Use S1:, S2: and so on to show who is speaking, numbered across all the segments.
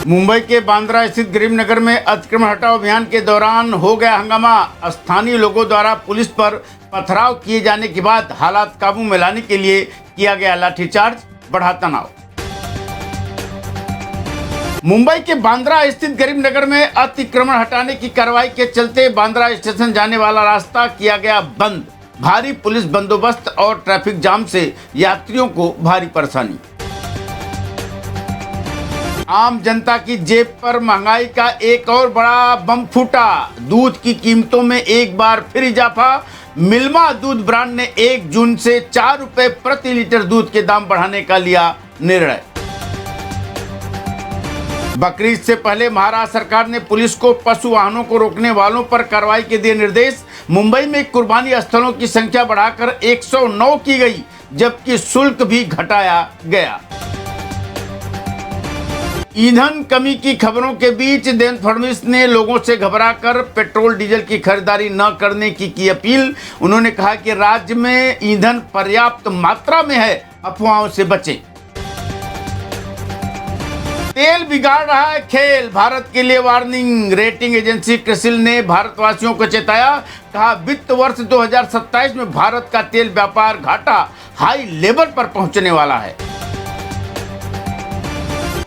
S1: मुंबई के बांद्रा स्थित गरीब नगर में अतिक्रमण हटाओ अभियान के दौरान हो गया हंगामा। स्थानीय लोगों द्वारा पुलिस पर पथराव किए जाने के बाद हालात काबू में लाने के लिए किया गया लाठीचार्ज, बढ़ा तनाव। मुंबई के बांद्रा स्थित गरीब नगर में अतिक्रमण हटाने की कार्रवाई के चलते बांद्रा स्टेशन जाने वाला रास्ता किया गया बंद। भारी पुलिस बंदोबस्त और ट्रैफिक जाम से यात्रियों को भारी परेशानी। आम जनता की जेब पर महंगाई का एक और बड़ा बम फूटा। दूध की कीमतों में एक बार फिर इजाफा। मिल्मा दूध ब्रांड ने 1 जून से 4 रुपए प्रति लीटर दूध के दाम बढ़ाने का लिया निर्णय। बकरीद से पहले महाराष्ट्र सरकार ने पुलिस को पशु वाहनों को रोकने वालों पर कार्रवाई के दिए निर्देश। मुंबई में कुर्बानी स्थलों की संख्या बढ़ाकर 109 की गई, जबकि शुल्क भी घटाया गया। ईंधन कमी की खबरों के बीच देवेंद्र फडणवीस ने लोगों से घबराकर पेट्रोल डीजल की खरीदारी न करने की अपील। उन्होंने कहा कि राज्य में ईंधन पर्याप्त मात्रा में है, अफवाहों से बचें। तेल बिगाड़ रहा है खेल, भारत के लिए वार्निंग। रेटिंग एजेंसी क्रिसिल ने भारतवासियों को चेताया। कहा वित्त वर्ष 2027 में भारत का तेल व्यापार घाटा हाई लेवल पर पहुंचने वाला है।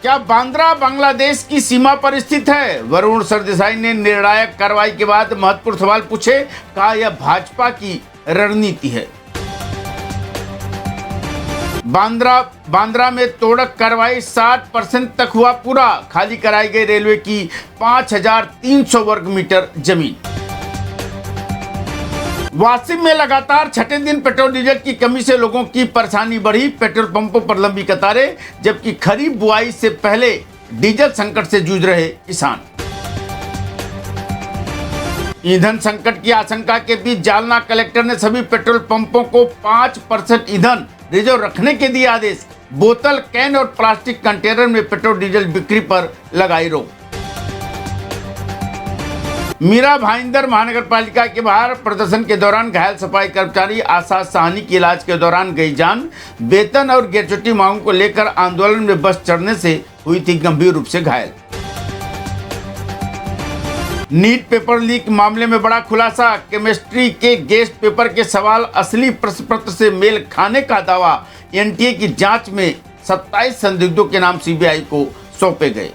S1: क्या बांद्रा बांग्लादेश की सीमा पर स्थित है? वरुण सरदेसाई ने निर्णायक कार्रवाई के बाद महत्वपूर्ण सवाल पूछे। कहा यह भाजपा की रणनीति है। बांद्रा में तोड़क कार्रवाई 60% तक हुआ पूरा। खाली कराई गई रेलवे की 5300 वर्ग मीटर जमीन। वाशिम में लगातार छठे दिन पेट्रोल डीजल की कमी से लोगों की परेशानी बढ़ी। पेट्रोल पंपों पर लंबी कतारें, जबकि खरीफ बुआई से पहले डीजल संकट से जूझ रहे किसान। ईंधन संकट की आशंका के बीच जालना कलेक्टर ने सभी पेट्रोल पंपों को 5% ईंधन रिजर्व रखने के दिए आदेश। बोतल, कैन और प्लास्टिक कंटेनर में पेट्रोल डीजल बिक्री पर लगाई रोक। मीरा भाईंदर महानगर पालिका के बाहर प्रदर्शन के दौरान घायल सफाई कर्मचारी आशा साहनी की इलाज के दौरान गई जान। वेतन और ग्रेच्युटी मांगों को लेकर आंदोलन में बस चढ़ने से हुई थी गंभीर रूप से घायल। नीट पेपर लीक मामले में बड़ा खुलासा। केमिस्ट्री के गेस्ट पेपर के सवाल असली प्रश्न पत्र से मेल खाने का दावा। एनटीए की जांच में 27 संदिग्धों के नाम सीबीआई को सौंपे गए।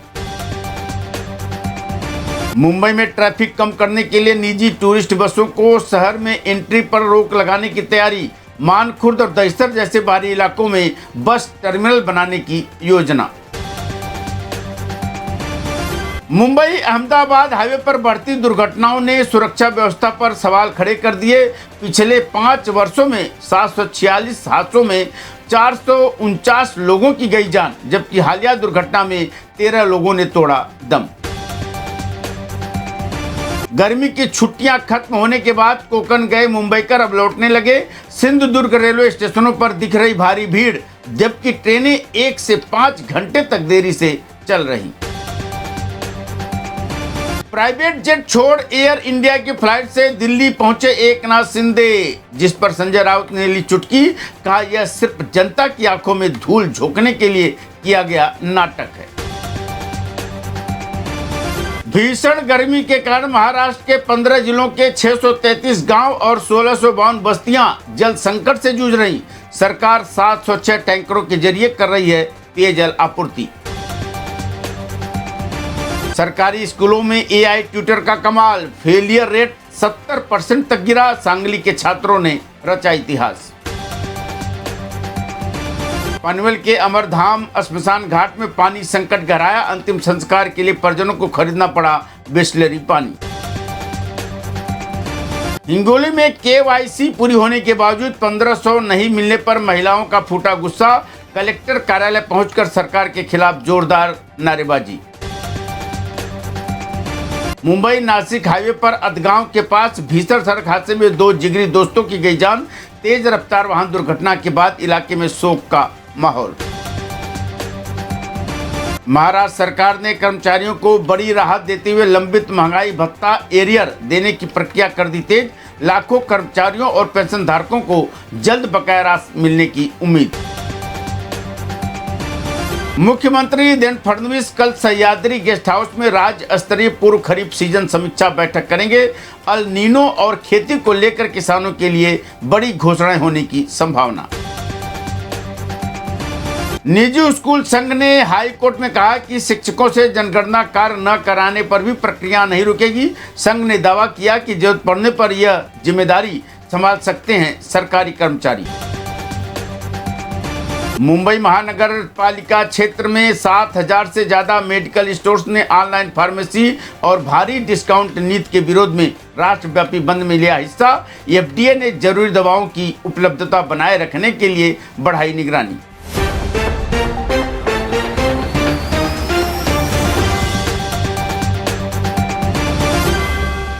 S1: मुंबई में ट्रैफिक कम करने के लिए निजी टूरिस्ट बसों को शहर में एंट्री पर रोक लगाने की तैयारी। मानखुर्द और दहिसर जैसे बाहरी इलाकों में बस टर्मिनल बनाने की योजना। मुंबई अहमदाबाद हाईवे पर बढ़ती दुर्घटनाओं ने सुरक्षा व्यवस्था पर सवाल खड़े कर दिए। पिछले 5 वर्षों में 746 हादसों में 449 लोगों की गई जान, जबकि हालिया दुर्घटना में 13 लोगों ने तोड़ा दम। गर्मी की छुट्टियां खत्म होने के बाद कोकण गए मुंबईकर अब लौटने लगे। सिंधुदुर्ग रेलवे स्टेशनों पर दिख रही भारी भीड़, जबकि ट्रेनें 1 से 5 घंटे तक देरी से चल रही। प्राइवेट जेट छोड़ एयर इंडिया की फ्लाइट से दिल्ली पहुंचे एकनाथ शिंदे, जिस पर संजय राउत ने ली चुटकी। कहा यह सिर्फ जनता की आंखों में धूल झोंकने के लिए किया गया नाटक है। भीषण गर्मी के कारण महाराष्ट्र के 15 जिलों के 633 गांव और 1652 बस्तियां जल संकट से जूझ रही। सरकार 706 टैंकरों के जरिए कर रही है पेयजल आपूर्ति। सरकारी स्कूलों में एआई ट्यूटर का कमाल। फेलियर रेट 70% तक गिरा। सांगली के छात्रों ने रचा इतिहास। पनवेल के अमरधाम श्मशान घाट में पानी संकट गहराया। अंतिम संस्कार के लिए परिजनों को खरीदना पड़ा बिसलेरी पानी। हिंगोली में केवाईसी पूरी होने के बावजूद 1500 नहीं मिलने पर महिलाओं का फूटा गुस्सा। कलेक्टर कार्यालय पहुंचकर सरकार के खिलाफ जोरदार नारेबाजी। मुंबई नासिक हाईवे पर अदगांव के पास भीषण सड़क हादसे में 2 जिगरी दोस्तों की गई जान। तेज रफ्तार वाहन दुर्घटना के बाद इलाके में शोक का माहौल। महाराष्ट्र सरकार ने कर्मचारियों को बड़ी राहत देते हुए लंबित महंगाई भत्ता एरियर देने की प्रक्रिया कर दी तेज। लाखों कर्मचारियों और पेंशन धारकों को जल्द बकाया राशि मिलने की उम्मीद। मुख्यमंत्री देवेंद्र फडणवीस कल सह्याद्री गेस्ट हाउस में राज्य स्तरीय पूर्व खरीफ सीजन समीक्षा बैठक करेंगे। अल नीनो और खेती को लेकर किसानों के लिए बड़ी घोषणाएं होने की संभावना। निजी स्कूल संघ ने हाई कोर्ट में कहा कि शिक्षकों से जनगणना कार्य न कराने पर भी प्रक्रिया नहीं रुकेगी। संघ ने दावा किया कि जरूरत पड़ने पर यह जिम्मेदारी संभाल सकते हैं सरकारी कर्मचारी। मुंबई महानगर पालिका क्षेत्र में 7,000 से ज्यादा मेडिकल स्टोर्स ने ऑनलाइन फार्मेसी और भारी डिस्काउंट नीति के विरोध में राष्ट्रव्यापी बंद में लिया हिस्सा। एफडीए ने जरूरी दवाओं की उपलब्धता बनाए रखने के लिए बढ़ाई निगरानी।